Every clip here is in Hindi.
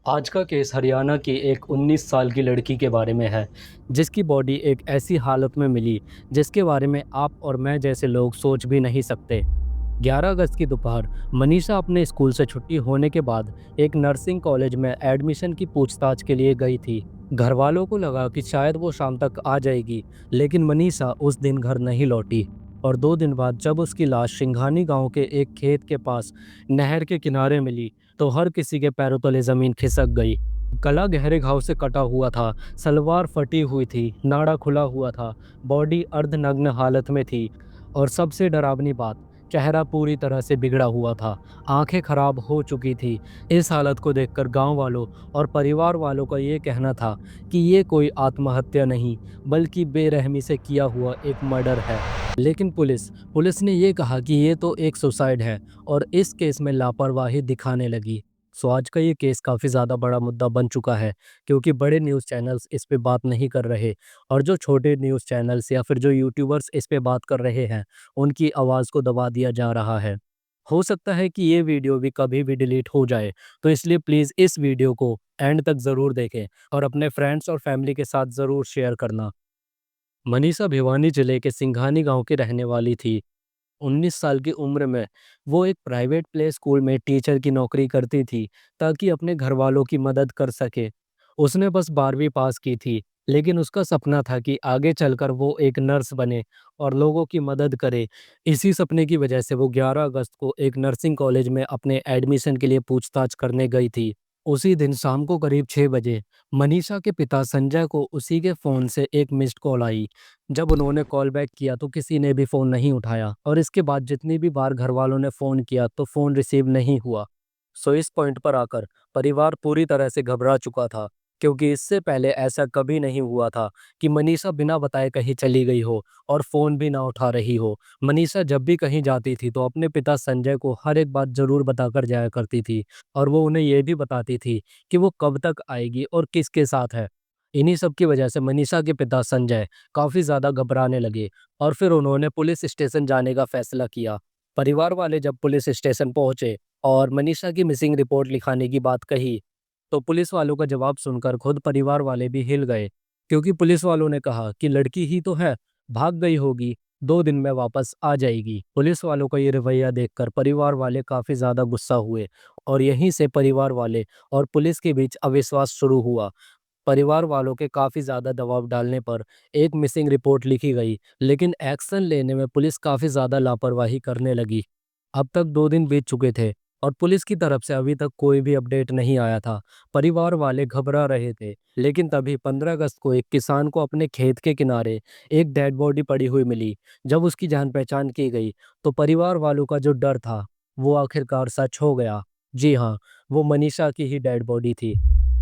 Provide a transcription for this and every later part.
आज का केस हरियाणा की एक 19 साल की लड़की के बारे में है, जिसकी बॉडी एक ऐसी हालत में मिली, जिसके बारे में आप और मैं जैसे लोग सोच भी नहीं सकते। 11 अगस्त की दोपहर मनीषा अपने स्कूल से छुट्टी होने के बाद एक नर्सिंग कॉलेज में एडमिशन की पूछताछ के लिए गई थी। घर वालों को लगा कि शायद वो शाम तक आ जाएगी, लेकिन मनीषा उस दिन घर नहीं लौटी। और 2 दिन बाद जब उसकी लाश सिंघानी गांव के एक खेत के पास नहर के किनारे मिली, तो हर किसी के पैरों तले जमीन खिसक गई। गला गहरे घाव से कटा हुआ था, सलवार फटी हुई थी, नाड़ा खुला हुआ था, बॉडी अर्धनग्न हालत में थी। और सबसे डरावनी बात, चेहरा पूरी तरह से बिगड़ा हुआ था, आंखें खराब हो चुकी थी। इस हालत को देखकर गांव वालों और परिवार वालों का ये कहना था कि ये कोई आत्महत्या नहीं, बल्कि बेरहमी से किया हुआ एक मर्डर है। लेकिन पुलिस ने ये कहा कि ये तो एक सुसाइड है और इस केस में लापरवाही दिखाने लगी। सो आज का ये केस काफ़ी ज़्यादा बड़ा मुद्दा बन चुका है, क्योंकि बड़े न्यूज़ चैनल्स इस पे बात नहीं कर रहे, और जो छोटे न्यूज़ चैनल्स या फिर जो यूट्यूबर्स इस पे बात कर रहे हैं, उनकी आवाज़ को दबा दिया जा रहा है। हो सकता है कि ये वीडियो भी कभी भी डिलीट हो जाए, तो इसलिए प्लीज़ इस वीडियो को एंड तक ज़रूर देखें और अपने फ्रेंड्स और फैमिली के साथ ज़रूर शेयर करना। मनीषा भिवानी जिले के सिंघानी गांव की रहने वाली थी। 19 साल की उम्र में वो एक प्राइवेट प्ले स्कूल में टीचर की नौकरी करती थी, ताकि अपने घर वालों की मदद कर सके। उसने बस 12वीं पास की थी, लेकिन उसका सपना था कि आगे चलकर वो एक नर्स बने और लोगों की मदद करे। इसी सपने की वजह से वो 11 अगस्त को एक नर्सिंग कॉलेज में अपने एडमिशन के लिए पूछताछ करने गई थी। उसी दिन शाम को करीब 6 बजे मनीषा के पिता संजय को उसी के फ़ोन से एक मिस्ड कॉल आई। जब उन्होंने कॉल बैक किया तो किसी ने भी फ़ोन नहीं उठाया, और इसके बाद जितनी भी बार घरवालों ने फ़ोन किया तो फ़ोन रिसीव नहीं हुआ। सो इस पॉइंट पर आकर परिवार पूरी तरह से घबरा चुका था, क्योंकि इससे पहले ऐसा कभी नहीं हुआ था कि मनीषा बिना बताए कहीं चली गई हो और फ़ोन भी ना उठा रही हो। मनीषा जब भी कहीं जाती थी तो अपने पिता संजय को हर एक बात ज़रूर बताकर जाया करती थी, और वो उन्हें ये भी बताती थी कि वो कब तक आएगी और किसके साथ है। इन्हीं सब की वजह से मनीषा के पिता संजय काफ़ी ज़्यादा घबराने लगे, और फिर उन्होंने पुलिस स्टेशन जाने का फैसला किया। परिवार वाले जब पुलिस स्टेशन पहुंचे और मनीषा की मिसिंग रिपोर्ट लिखाने की बात कही, तो पुलिस वालों का जवाब सुनकर खुद परिवार वाले भी हिल गए, क्योंकि पुलिस वालों ने कहा कि लड़की ही तो है, भाग गई होगी, 2 दिन में वापस आ जाएगी। पुलिस वालों का ये रवैया देखकर परिवार वाले काफ़ी ज़्यादा गुस्सा हुए, और यहीं से परिवार वाले और पुलिस के बीच अविश्वास शुरू हुआ। परिवार वालों के काफ़ी ज़्यादा दबाव डालने पर एक मिसिंग रिपोर्ट लिखी गई, लेकिन एक्शन लेने में पुलिस काफ़ी ज़्यादा लापरवाही करने लगी। अब तक 2 दिन बीत चुके थे और पुलिस की तरफ से अभी तक कोई भी अपडेट नहीं आया था। परिवार वाले घबरा रहे थे, लेकिन तभी 15 अगस्त को एक किसान को अपने खेत के किनारे एक डेड बॉडी पड़ी हुई मिली। जब उसकी जान पहचान की गई, तो परिवार वालों का जो डर था, वो आखिरकार सच हो गया। जी हाँ, वो मनीषा की ही डेड बॉडी थी।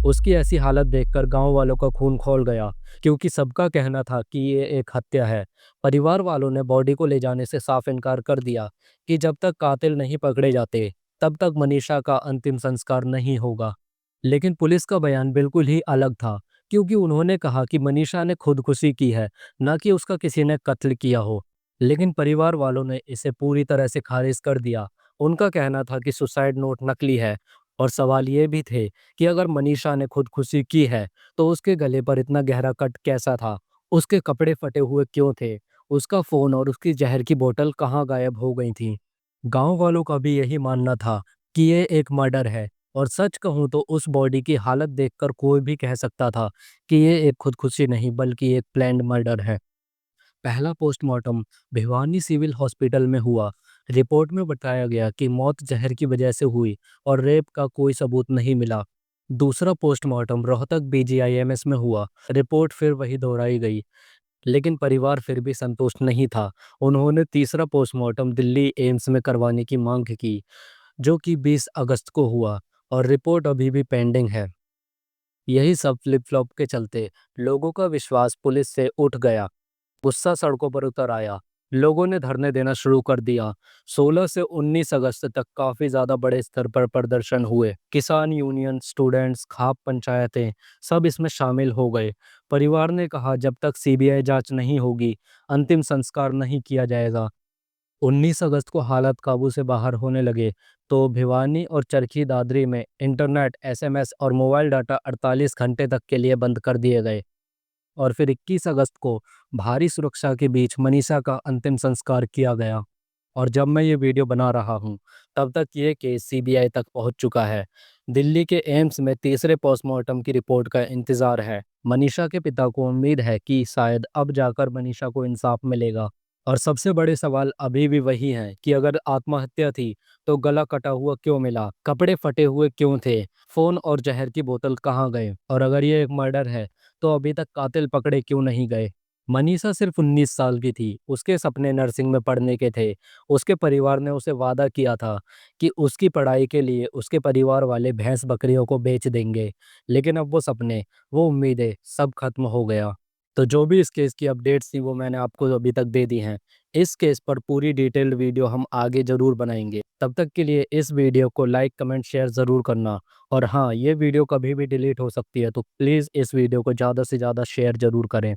उसकी ऐसी हालत देखकर गांव वालों का खून खौल गया, क्योंकि सबका कहना था कि ये एक हत्या है। परिवार वालों ने बॉडी को ले जाने से साफ इनकार कर दिया कि जब तक कातिल नहीं पकड़े जाते, तब तक मनीषा का अंतिम संस्कार नहीं होगा। लेकिन पुलिस का बयान बिल्कुल ही अलग था, क्योंकि उन्होंने कहा कि मनीषा ने खुदकुशी की है, न कि उसका किसी ने कत्ल किया हो। लेकिन परिवार वालों ने इसे पूरी तरह से खारिज कर दिया। उनका कहना था कि सुसाइड नोट नकली है, और सवाल ये भी थे कि अगर मनीषा ने खुदकुशी की है, तो उसके गले पर इतना गहरा कट कैसा था? उसके कपड़े फटे हुए क्यों थे? उसका फ़ोन और उसकी ज़हर की बोतल कहाँ गायब हो गई थीं? गाँव वालों का भी यही मानना था कि ये एक मर्डर है, और सच कहूँ तो उस बॉडी की हालत देखकर कोई भी कह सकता था कि ये एक खुदकुशी नहीं, बल्कि एक प्लान्ड मर्डर है। पहला पोस्टमार्टम भिवानी सिविल हॉस्पिटल में हुआ। रिपोर्ट में बताया गया कि मौत जहर की वजह से हुई और रेप का कोई सबूत नहीं मिला। दूसरा पोस्टमार्टम रोहतक बीजीआईएमएस में हुआ। रिपोर्ट फिर वही दोहराई गई, लेकिन परिवार फिर भी संतुष्ट नहीं था। उन्होंने तीसरा पोस्टमार्टम दिल्ली एम्स में करवाने की मांग की, जो कि 20 अगस्त को हुआ, और रिपोर्ट अभी भी पेंडिंग है। यही सब फ्लिप फ्लॉप के चलते लोगों का विश्वास पुलिस से उठ गया। गुस्सा सड़कों पर उतर आया। लोगों ने धरने देना शुरू कर दिया। 16 से 19 अगस्त तक काफ़ी ज़्यादा बड़े स्तर पर प्रदर्शन हुए। किसान यूनियन, स्टूडेंट्स, खाप पंचायतें सब इसमें शामिल हो गए। परिवार ने कहा जब तक सीबीआई जांच नहीं होगी, अंतिम संस्कार नहीं किया जाएगा। 19 अगस्त को हालात काबू से बाहर होने लगे तो भिवानी और चरखी दादरी में इंटरनेट, एसएमएस और मोबाइल डाटा 48 घंटे तक के लिए बंद कर दिए गए। और फिर 21 अगस्त को भारी सुरक्षा के बीच मनीषा का अंतिम संस्कार किया गया। और जब मैं ये वीडियो बना रहा हूँ तब तक ये केस सीबीआई तक पहुँच चुका है। दिल्ली के एम्स में तीसरे पोस्टमार्टम की रिपोर्ट का इंतजार है। मनीषा के पिता को उम्मीद है कि शायद अब जाकर मनीषा को इंसाफ मिलेगा। और सबसे बड़े सवाल अभी भी वही हैं कि अगर आत्महत्या थी तो गला कटा हुआ क्यों मिला, कपड़े फटे हुए क्यों थे, फोन और जहर की बोतल कहाँ गए, और अगर ये एक मर्डर है तो अभी तक कातिल पकड़े क्यों नहीं गए। मनीषा सिर्फ 19 साल की थी, उसके सपने नर्सिंग में पढ़ने के थे। उसके परिवार ने उसे वादा किया था कि उसकी पढ़ाई के लिए उसके परिवार वाले भैंस बकरियों को बेच देंगे। लेकिन अब वो सपने, वो उम्मीदें सब खत्म हो गया। तो जो भी इस केस की अपडेट्स थी वो मैंने आपको अभी तक दे दी हैं। इस केस पर पूरी डिटेल्ड वीडियो हम आगे ज़रूर बनाएंगे। तब तक के लिए इस वीडियो को लाइक, कमेंट, शेयर ज़रूर करना। और हाँ, ये वीडियो कभी भी डिलीट हो सकती है, तो प्लीज़ इस वीडियो को ज़्यादा से ज़्यादा शेयर ज़रूर करें।